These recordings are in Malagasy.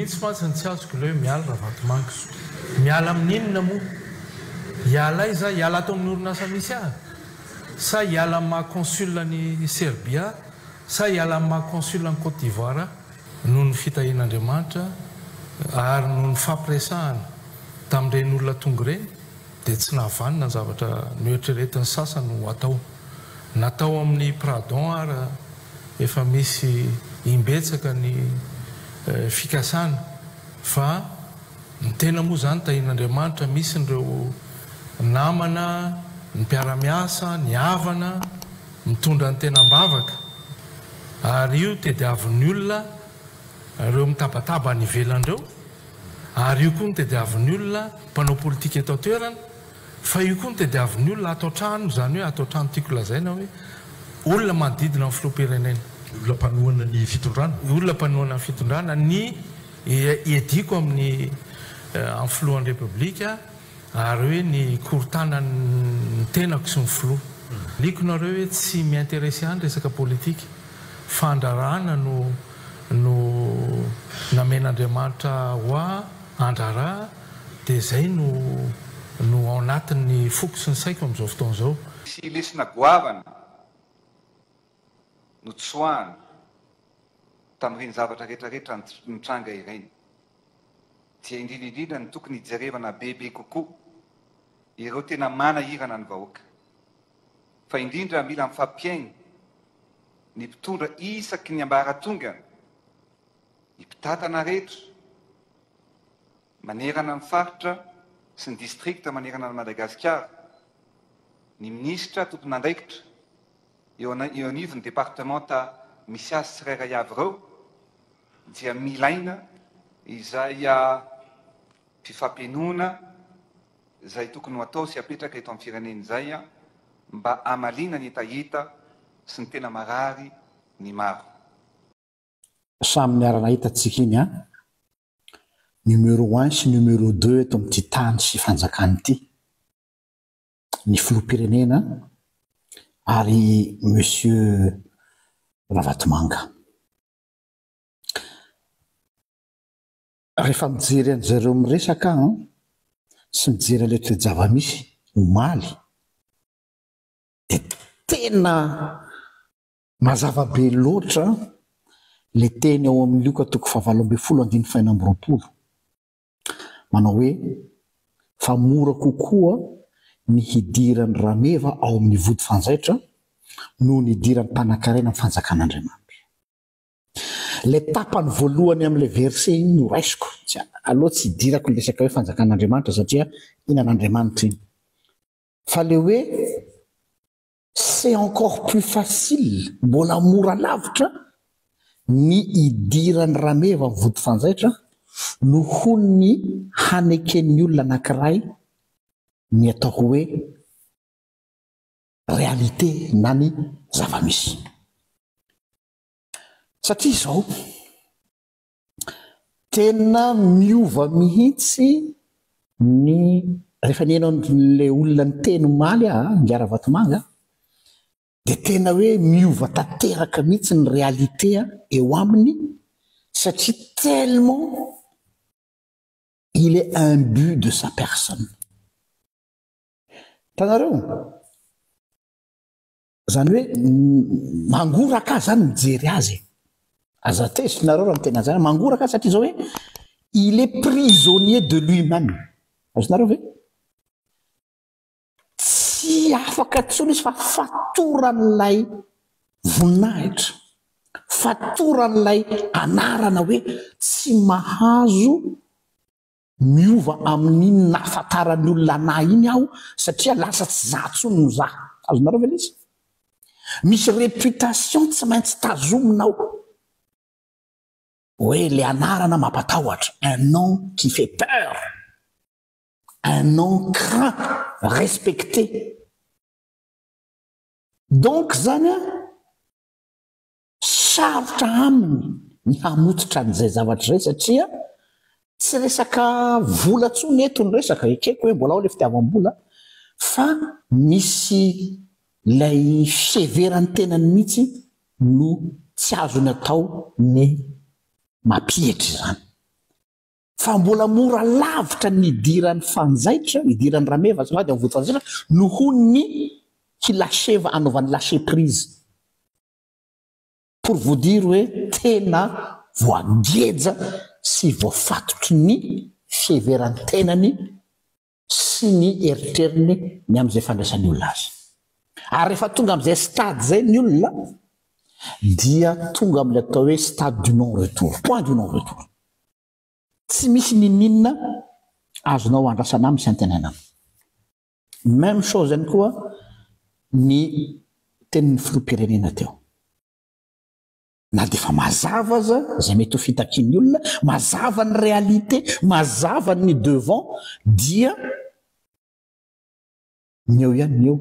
mihitsy fatsiny tsy azoko le hoe miala raha vatomanga miala amin'inona moa hiala iza hiala atao amin'ny orinasa misy ahy sa hiala amin'ny mahaconsulany Serbia sa hiala amin'ny mahaconsulany Côte d'Ivoire noho ny fitahian'Andriamanitra ary noho ny fampiresahana tamin'ireny olona tonga ireny dia tsy nahavanina ny zavatra noeritreretin'ny sasany ho atao natao amin'ny pradon ary efa misy imbetsaka ny fikasana fa ny tena moa zany tahian'Andriamanitra misy nireo namana ny mpiara-miasa ny havana mitondra ny tena mbavaka ary io tediavin'ny olona ireo mitabataba ny ivelan'ireo ary io koa ny tediavin'ny olona mpanao politika eto toerana fa io koa ny tediavin'ny olona atao trano zany hoe atao trano tiako lazaina hoe olona manodidina amin'ny filoham-pirenena olona mpanohana ny fitondrana olona mpanohana ny fitondrana ny ediko amin'ny filohan'ny repoblika ary hoe ny korotana ny tenako sy ny filoha likonareo hoe tsy miinteresé any resaka politika fa andrarahana no namen'Andriamanitra hoa andrarah dia zay no ao anatin'ny foko sy ny saiko amin'izao fotoana izao sy lesina goavana no tsoahana tamin'ireny zavatra rehetrarehetra mitranga ireny dia indrindraindrindra ny tokony hijerevana bebe kokoa ireo tena manahirana ny vahoaka fa indrindra mila mifampiainy ny mpitondra isaky ny ambaratonga ny mpitatana rehetra manerana ny faritra sy ny distrikta manerana ny Madagasikara ny minisitra tompony andraikitra eo anivon'ny departemanta misy azy tsirairay avy ireo dia milaina izay fifampianoana izay tokony ho atao sy apetraka eto amin'ny firenena izay mba hamalina ny hetaheta sy ny tena marary ny maro. Samy niarana hitantsika iny numéro 1 sy numéro 2 eto amin'ity tany sy fanjakana ity ny filoham-pirenena ary monsieur Ravatomanga. Rehefa mijery an'zareo miresaka sy mijery ilay toe-java-misy omaly dia tena mazava be loatra le teny ao amin'ny lioka toko 7:20 manao hoe fa mora kokoa ny hidiran'ny rameva ao amin'ny vody fanjaitra noho ny hidiran'ny mpanankarena amin'ny fanjakan'Andriamanitra. Le tapany voalohany amin'ilay verset iny no raisiko aloha tsy hidirako ny resaka hoe fanjakan'Andriamanitra satria inan'Andriamanitra iny fa le hoe c'est encore plus facile mbola mora lavitra ny hidiran'ny rameva amin'ny vody fanjaitra noho ny haneken'ny olona anankiray ny atao hoe réalité na ny zava-misy. Satria izao tena miova mihitsy ny rehefa nihainao le olona ny teny omaly ny Ravatomanga dia tena hoe miova tanteraka mihitsy ny réalité eo aminy satria tellement il est imbu de sa personne. Tanareo zany hoe mangoraka zany mijery azy aza tesinareo raha mitena zany mangoraka satria zao hoe il est prisonnier de lui-même. Azonareo ve tsy afaka tsony izy fa fatoran'ilay voninahitra fatoran'ilay anarana hoe tsy mahazo miova amin'ny nahafantaran'ny olona anahy iny aho satria lasa tsy zatsony no za. Azonareo ve izy misy réputation tsy maintsy tazominao oui le anarana mampatahotra un nom qui fait peur un nom craint respecté donc zany sarotra aminy ny hamototra an'izay zavatra izay satria tsy resaka vola tsony eto ny resaka ekeko hoe mbola ao le fitiavam-bola fa misy lay fiheverany tenany mihitsy no tsy azony atao ny mampihitra zany fa mbola mora lavitra nidiran'ny fanjaitra nidiran'ny rameva sady amin'ny votofanjaitra noho ny kilasheva anaovan'ny lâcher prise pour vous dire hoe tena voageja sy voafatotry ny fieveran-tenany sy ny eritreriny ny am'izay fandraisan'ny olona azy ary rehefa tonga am'izay stade zay ny olona dia tonga am'ilay atao hoe stade du non retour point du non retour tsy misy nininna azonao andrasana aminy sy antenanana même chose any koa ny tenin'ny filoam-pirenena teo na de fa mazava aza zay mety ho fitakian'ny olona mazava ny réalité mazava ny devant dia nyeo ihany nyeo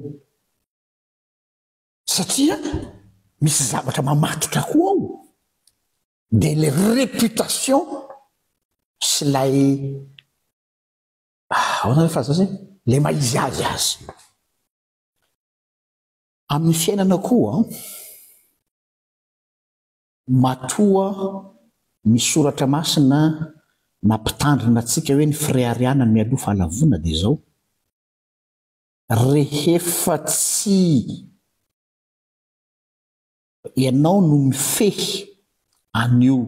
satria misy zavatra mamatotra koa ao de le réputation sy lay ahoana le fraza zay le maizy azy azy amin'ny fiainana koa matoa misoratra masina mampitandrina atsika hoe ny fréariana ny mialoha fahalavona de zao rehefa tsy ianao no mifehy an'io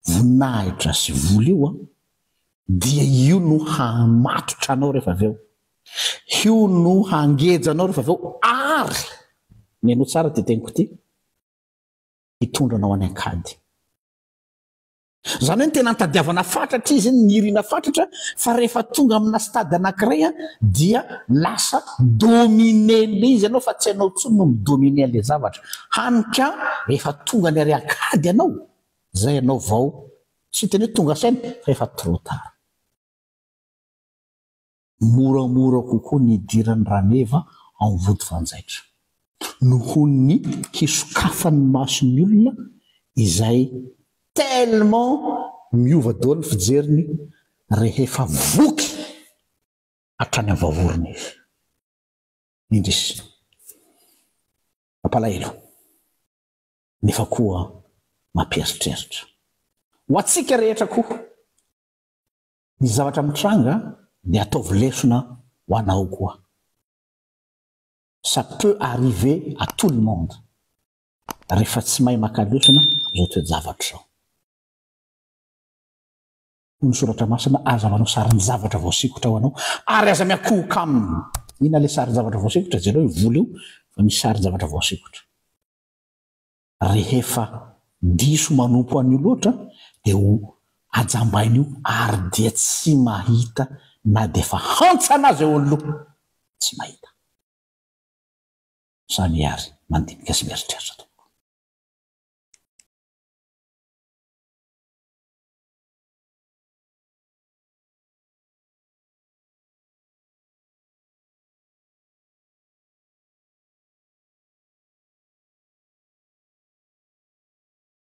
voninahitra sy vola io dia io no hamatotra anao rehefa avy eo io no hangeja anao rehefa avy eo ary ny anao tsara ty teniko ty hitondranao any ankady zany hoe ny tena nitadiavana fatratra izy ny irina fatratra fa rehefa tonga amina stade anankiray dia lasa dominele izy ianao fa tsy hainao tsony no midomine an'le zavatra hanika rehefa tonga ny ary ankady ianao zay ianao vao tsy teny hoe tonga saina fa efa trop tard moramora kokoa ny idiran'ny rameva amin'ny vody fanjaitra noho ny hisokafany masony olona izay tellement miova daholo ny fijeriny rehefa voky hatrany amin'ny vavorona izy indrisy mampalahelo nefa koa mampieritreritra ho atsika rehetra koa ny zavatra mitranga dia ataovy lesona ho anao koa ça peut arriver à tout le monde rehefa tsy mahay makalesona am'izao toe-javatra zao ny soratra masina azavanao sariny zavatra voasikotra ho anao ary aza miakohoka aminy ina le sary zavatra voasikotra jereo vola io fa misy sary zavatra voasikotra rehefa diso manompo an'io loatra dia ho ajambainy io ary dia tsy mahita na dia fa hantsana azy eo an'loha tsy mahita samy ary mandinika sy mieritreritra